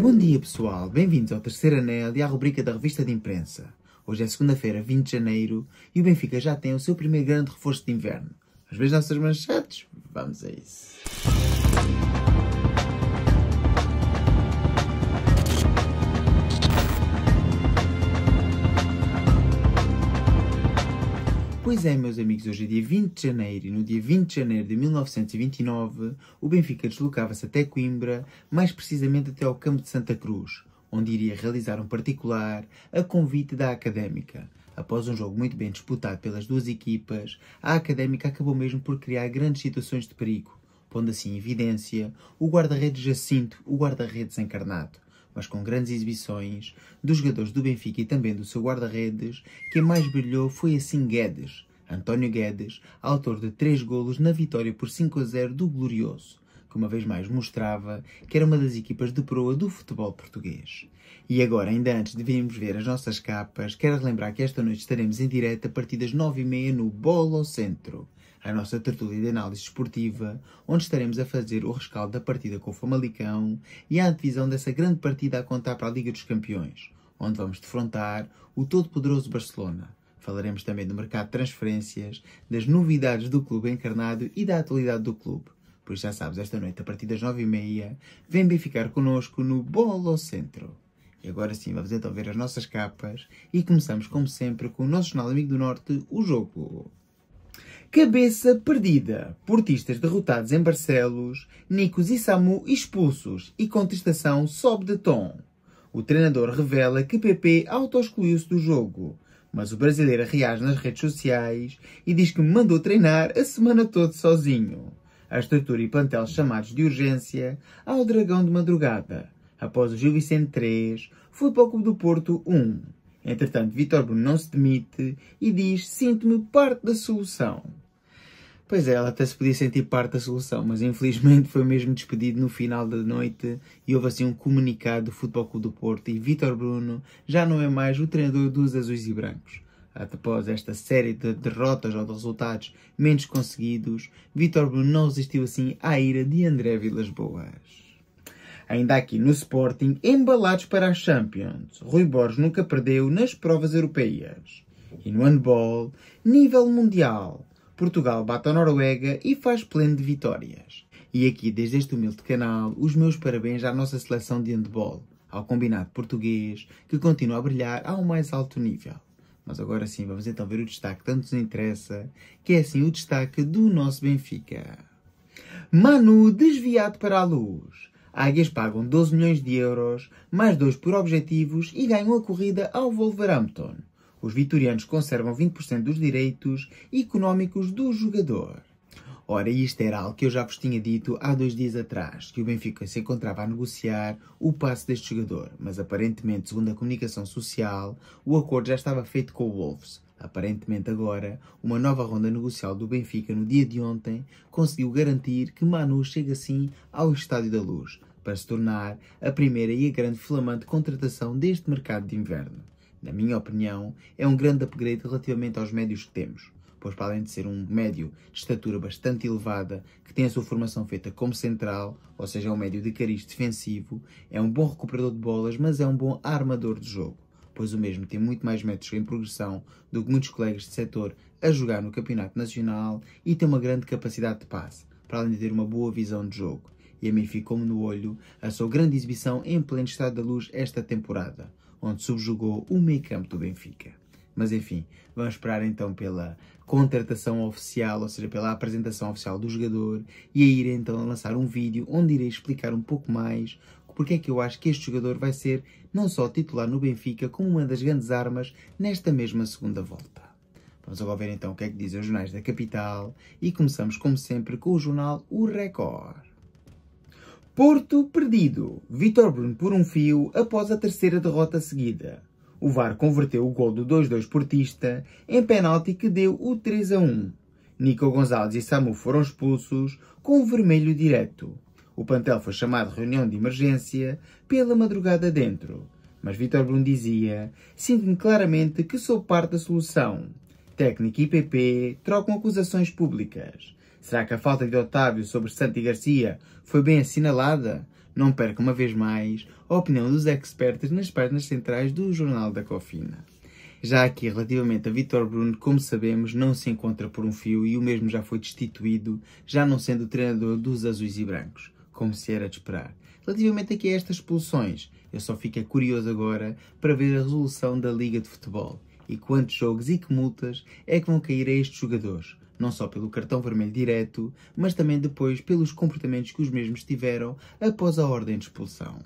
Bom dia pessoal, bem-vindos ao Terceiro Anel e à rubrica da revista de imprensa. Hoje é segunda-feira, 20 de janeiro, e o Benfica já tem o seu primeiro grande reforço de inverno. Mas veja as nossas manchetes? Vamos a isso. Pois é, meus amigos, hoje é dia 20 de janeiro e no dia 20 de janeiro de 1929 o Benfica deslocava-se até Coimbra, mais precisamente até ao campo de Santa Cruz, onde iria realizar um particular a convite da Académica. Após um jogo muito bem disputado pelas duas equipas, a Académica acabou mesmo por criar grandes situações de perigo, pondo assim em evidência o guarda-redes Jacinto, o guarda-redes encarnado. Mas com grandes exibições dos jogadores do Benfica e também do seu guarda-redes, quem mais brilhou foi assim Guedes, António Guedes, autor de 3 golos na vitória por 5-0 do Glorioso, que uma vez mais mostrava que era uma das equipas de proa do futebol português. E agora, ainda antes de virmos ver as nossas capas, quero relembrar que esta noite estaremos em direto a partir das 9h30 no Bola ao Centro, a nossa tertúlia de análise esportiva, onde estaremos a fazer o rescaldo da partida com o Famalicão e a antevisão dessa grande partida a contar para a Liga dos Campeões, onde vamos defrontar o todo-poderoso Barcelona. Falaremos também do mercado de transferências, das novidades do clube encarnado e da atualidade do clube. Por isso já sabes, esta noite, a partir das 9h30, vem bem ficar connosco no Bola ao Centro. E agora sim, vamos então ver as nossas capas e começamos, como sempre, com o nosso jornal Amigo do Norte, o jogo. Cabeça perdida. Portistas derrotados em Barcelos, Nicos e Samu expulsos e contestação sobe de tom. O treinador revela que PP auto-excluiu-se do jogo, mas o brasileiro reage nas redes sociais e diz que mandou treinar a semana toda sozinho. A estrutura e plantel chamados de urgência ao Dragão de Madrugada, após o Gil Vicente 3, Futebol Clube do Porto 1. Entretanto, Vítor Bruno não se demite e diz: sinto-me parte da solução. Pois é, ela até se podia sentir parte da solução, mas infelizmente foi mesmo despedido no final da noite e houve assim um comunicado do Futebol Clube do Porto e Vítor Bruno já não é mais o treinador dos azuis e brancos. Após esta série de derrotas ou de resultados menos conseguidos, Vítor Bruno não resistiu assim à ira de André Vilas-Boas. Ainda aqui no Sporting, embalados para as Champions, Rui Borges nunca perdeu nas provas europeias. E no handball, nível mundial, Portugal bate a Noruega e faz pleno de vitórias. E aqui, desde este humilde canal, os meus parabéns à nossa seleção de handball, ao combinado português, que continua a brilhar ao mais alto nível. Mas agora sim, vamos então ver o destaque que tanto nos interessa, que é assim o destaque do nosso Benfica. Manu desviado para a luz. Águias pagam 12 milhões de euros, mais 2 por objetivos e ganham a corrida ao Wolverhampton. Os vitorianos conservam 20% dos direitos económicos do jogador. Ora, isto era algo que eu já vos tinha dito há 2 dias atrás, que o Benfica se encontrava a negociar o passe deste jogador, mas aparentemente, segundo a comunicação social, o acordo já estava feito com o Wolves. Aparentemente agora, uma nova ronda negocial do Benfica no dia de ontem conseguiu garantir que Manu chega assim ao Estádio da Luz, para se tornar a primeira e a grande flamante contratação deste mercado de inverno. Na minha opinião, é um grande upgrade relativamente aos médios que temos, pois para além de ser um médio de estatura bastante elevada, que tem a sua formação feita como central, ou seja, é um médio de cariz defensivo, é um bom recuperador de bolas, mas é um bom armador de jogo, pois o mesmo tem muito mais metros em progressão do que muitos colegas de setor a jogar no Campeonato Nacional e tem uma grande capacidade de passe, para além de ter uma boa visão de jogo. E a mim ficou-me no olho a sua grande exibição em pleno Estádio da Luz esta temporada, onde subjugou o meio-campo do Benfica. Mas enfim, vamos esperar então pela contratação oficial, ou seja, pela apresentação oficial do jogador, e a ir então lançar um vídeo onde irei explicar um pouco mais porque é que eu acho que este jogador vai ser não só titular no Benfica, como uma das grandes armas nesta mesma segunda volta. Vamos agora ver então o que é que dizem os jornais da capital e começamos como sempre com o jornal O Record. Porto perdido. Vítor Bruno por um fio após a terceira derrota seguida. O VAR converteu o gol do 2-2 portista em penalti que deu o 3-1. Nico Gonzalez e Samu foram expulsos com um vermelho direto. O plantel foi chamado de reunião de emergência pela madrugada dentro. Mas Vítor Bruno dizia: sinto-me claramente que sou parte da solução. Técnico e PP trocam acusações públicas. Será que a falta de Otávio sobre Santi Garcia foi bem assinalada? Não perca uma vez mais a opinião dos experts nas páginas centrais do Jornal da Cofina. Já aqui, relativamente a Vítor Bruno, como sabemos, não se encontra por um fio e o mesmo já foi destituído, já não sendo o treinador dos azuis e brancos, como se era de esperar. Relativamente aqui a estas expulsões, eu só fico curioso agora para ver a resolução da Liga de Futebol e quantos jogos e que multas é que vão cair a estes jogadores, não só pelo cartão vermelho direto, mas também depois pelos comportamentos que os mesmos tiveram após a ordem de expulsão.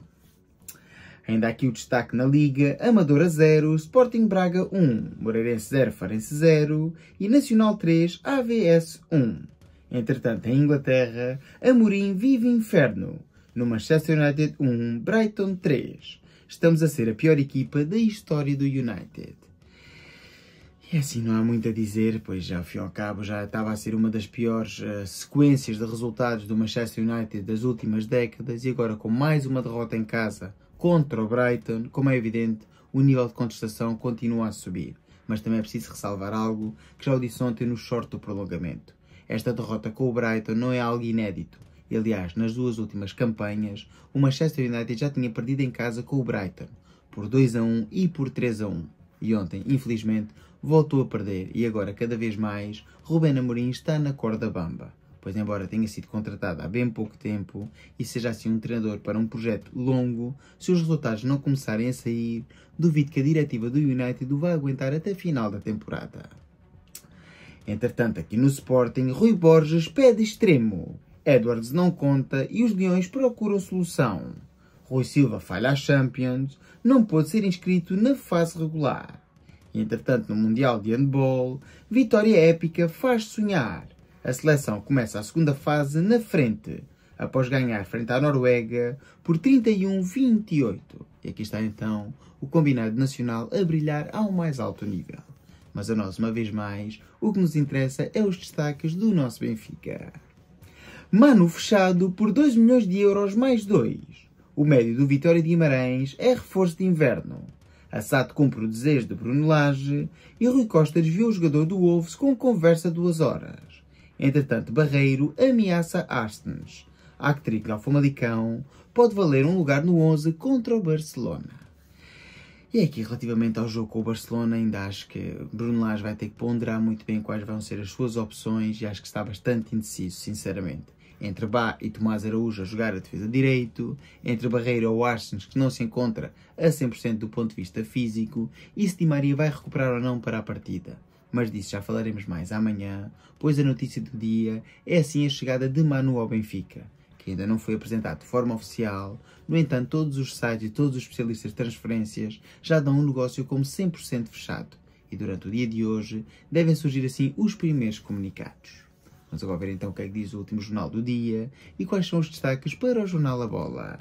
Ainda aqui o destaque na Liga: Amadora 0, Sporting Braga 1, Moreirense 0, Farense 0 e Nacional 3, AVS 1. Entretanto, em Inglaterra, Amorim vive inferno. No Manchester United 1, Brighton 3. Estamos a ser a pior equipa da história do United. E assim não há muito a dizer, pois já ao fim e ao cabo já estava a ser uma das piores sequências de resultados do Manchester United das últimas décadas e agora com mais uma derrota em casa contra o Brighton, como é evidente, o nível de contestação continua a subir. Mas também é preciso ressalvar algo que já o disse ontem no short do prolongamento. Esta derrota com o Brighton não é algo inédito. E, aliás, nas duas últimas campanhas, o Manchester United já tinha perdido em casa com o Brighton, por 2-1 e por 3-1. E ontem, infelizmente, voltou a perder e agora, cada vez mais, Rubén Amorim está na corda bamba. Pois, embora tenha sido contratado há bem pouco tempo e seja assim um treinador para um projeto longo, se os resultados não começarem a sair, duvido que a diretiva do United o vá aguentar até a final da temporada. Entretanto, aqui no Sporting, Rui Borges pede extremo. Edwards não conta e os Leões procuram solução. Rui Silva falha a Champions, não pôde ser inscrito na fase regular. E, entretanto, no Mundial de Handball, vitória épica faz sonhar. A seleção começa a segunda fase na frente, após ganhar frente à Noruega por 31-28. E aqui está então o combinado nacional a brilhar ao mais alto nível. Mas a nós, uma vez mais, o que nos interessa é os destaques do nosso Benfica. Manu fechado por 2 milhões de euros mais 2. O médio do Vitória de Guimarães é reforço de inverno. Assad cumpre o desejo de Bruno Lage e Rui Costa desviou o jogador do Wolves com conversa 2 horas. Entretanto, Barreiro ameaça Arsenes. A hat-trick ao Famalicão pode valer um lugar no 11 contra o Barcelona. E aqui, relativamente ao jogo com o Barcelona, ainda acho que Bruno Lage vai ter que ponderar muito bem quais vão ser as suas opções e acho que está bastante indeciso, sinceramente. Entre Bá e Tomás Araújo a jogar a defesa de direito, entre Barreiro ou Arsenes, que não se encontra a 100% do ponto de vista físico, e se Di Maria vai recuperar ou não para a partida. Mas disso já falaremos mais amanhã, pois a notícia do dia é assim a chegada de Manu ao Benfica, que ainda não foi apresentado de forma oficial. No entanto, todos os sites e todos os especialistas de transferências já dão um negócio como 100% fechado. E durante o dia de hoje devem surgir assim os primeiros comunicados. Vamos agora ver então o que é que diz o último jornal do dia e quais são os destaques para o Jornal A Bola.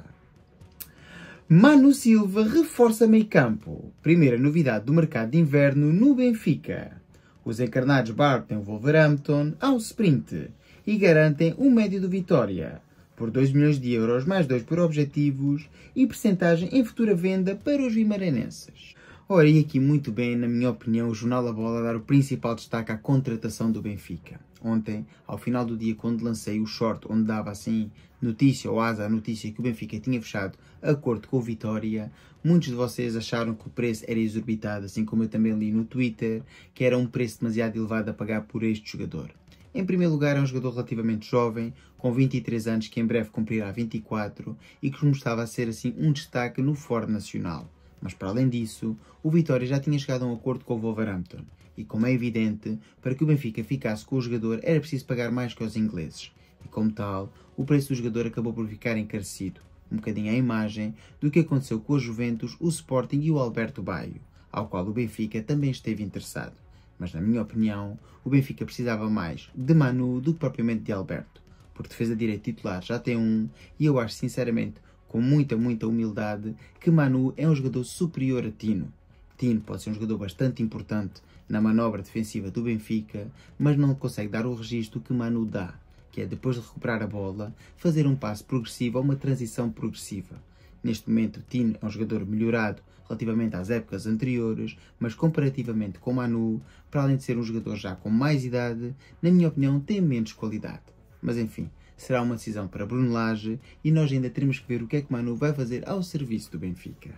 Manu Silva reforça meio campo. Primeira novidade do mercado de inverno no Benfica. Os encarnados batem o Wolverhampton ao sprint e garantem o médio do Vitória, por 2 milhões de euros mais 2 por objetivos e percentagem em futura venda para os vimaranenses. Ora, e aqui muito bem, na minha opinião, o Jornal A Bola a dar o principal destaque à contratação do Benfica. Ontem, ao final do dia, quando lancei o short onde dava assim notícia ou asa a notícia que o Benfica tinha fechado acordo com o Vitória, muitos de vocês acharam que o preço era exorbitado, assim como eu também li no Twitter, que era um preço demasiado elevado a pagar por este jogador. Em primeiro lugar, é um jogador relativamente jovem, com 23 anos, que em breve cumprirá 24 e que mostrava a ser assim um destaque no foro nacional. Mas para além disso, o Vitória já tinha chegado a um acordo com o Wolverhampton. E como é evidente, para que o Benfica ficasse com o jogador era preciso pagar mais que os ingleses. E como tal, o preço do jogador acabou por ficar encarecido. Um bocadinho à imagem do que aconteceu com a Juventus, o Sporting e o Alberto Baio, ao qual o Benfica também esteve interessado. Mas na minha opinião, o Benfica precisava mais de Manu do que propriamente de Alberto. Por defesa direita titular já tem um, e eu acho sinceramente, com muita humildade, que Manu é um jogador superior a Tino. Tino pode ser um jogador bastante importante na manobra defensiva do Benfica, mas não consegue dar o registro que Manu dá, que é depois de recuperar a bola, fazer um passo progressivo ou uma transição progressiva. Neste momento, Tino é um jogador melhorado relativamente às épocas anteriores, mas comparativamente com Manu, para além de ser um jogador já com mais idade, na minha opinião tem menos qualidade. Mas enfim, será uma decisão para Bruno Lage e nós ainda teremos que ver o que é que Manu vai fazer ao serviço do Benfica.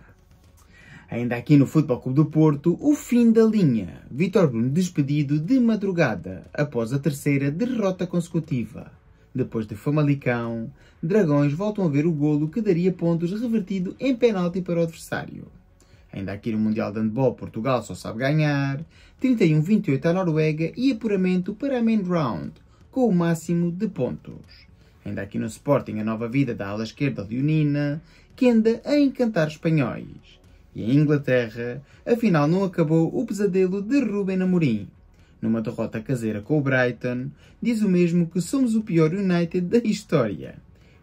Ainda aqui no Futebol Clube do Porto, o fim da linha. Vítor Bruno despedido de madrugada após a terceira derrota consecutiva. Depois de Famalicão, Dragões voltam a ver o golo que daria pontos revertido em penalti para o adversário. Ainda aqui no Mundial de Handball, Portugal só sabe ganhar. 31-28 à Noruega e apuramento para a main round, com o máximo de pontos. Ainda aqui no Sporting, a nova vida da ala esquerda leonina, que anda a encantar espanhóis. E em Inglaterra, afinal não acabou o pesadelo de Ruben Amorim. Numa derrota caseira com o Brighton, diz o mesmo que somos o pior United da história.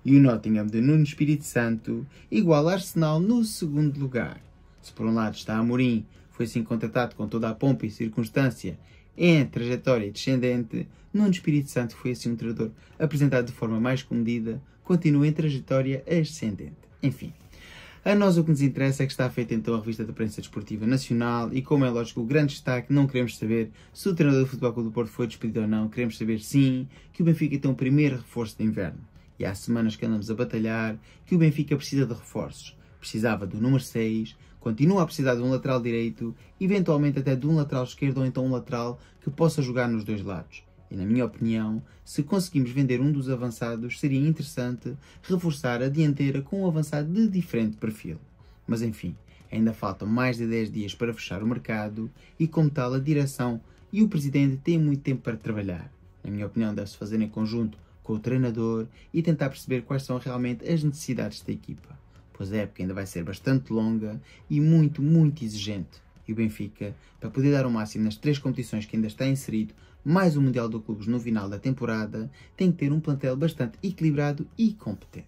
E o Nottingham de Nuno Espírito Santo iguala Arsenal no segundo lugar. Se por um lado está Amorim, foi assim contratado com toda a pompa e circunstância em trajetória descendente, Nuno Espírito Santo foi assim um treinador apresentado de forma mais comedida, continua em trajetória ascendente. Enfim. A nós o que nos interessa é que está feita então a revista da Prensa Desportiva Nacional e, como é lógico, o grande destaque, não queremos saber se o treinador do Futebol Clube do Porto foi despedido ou não, queremos saber sim que o Benfica tem o primeiro reforço de inverno. E há semanas que andamos a batalhar que o Benfica precisa de reforços. Precisava do número 6, continua a precisar de um lateral direito, eventualmente até de um lateral esquerdo ou então um lateral que possa jogar nos dois lados. E, na minha opinião, se conseguimos vender um dos avançados, seria interessante reforçar a dianteira com um avançado de diferente perfil. Mas enfim, ainda faltam mais de 10 dias para fechar o mercado e, como tal, a direção e o presidente têm muito tempo para trabalhar. Na minha opinião, deve-se fazer em conjunto com o treinador e tentar perceber quais são realmente as necessidades da equipa, pois a época ainda vai ser bastante longa e muito, muito exigente. E o Benfica, para poder dar o máximo nas 3 competições que ainda está inserido, mais o Mundial de Clubes no final da temporada, tem que ter um plantel bastante equilibrado e competente.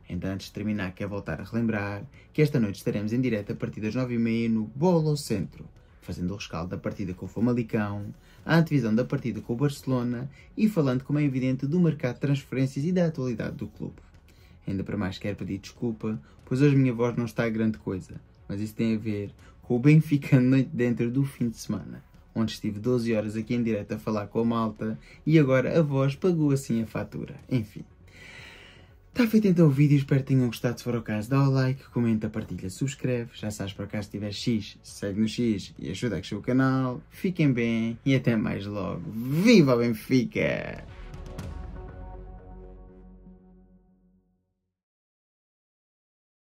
Ainda antes de terminar, quero voltar a relembrar que esta noite estaremos em direto a partir das 9h30 no Bola ao Centro, fazendo o rescaldo da partida com o Famalicão, a antevisão da partida com o Barcelona e falando, como é evidente, do mercado de transferências e da atualidade do clube. Ainda para mais quero pedir desculpa, pois hoje a minha voz não está a grande coisa, mas isso tem a ver com o Benfica noite dentro do fim de semana, onde estive 12 horas aqui em direto a falar com a malta e agora a voz pagou assim a fatura. Enfim. Está feito então o vídeo, espero que tenham gostado. Se for o caso, dá o like, comenta, partilha, subscreve. Já sabes, por acaso, se tiver X, segue no X e ajuda a crescer o canal. Fiquem bem e até mais logo. Viva o Benfica!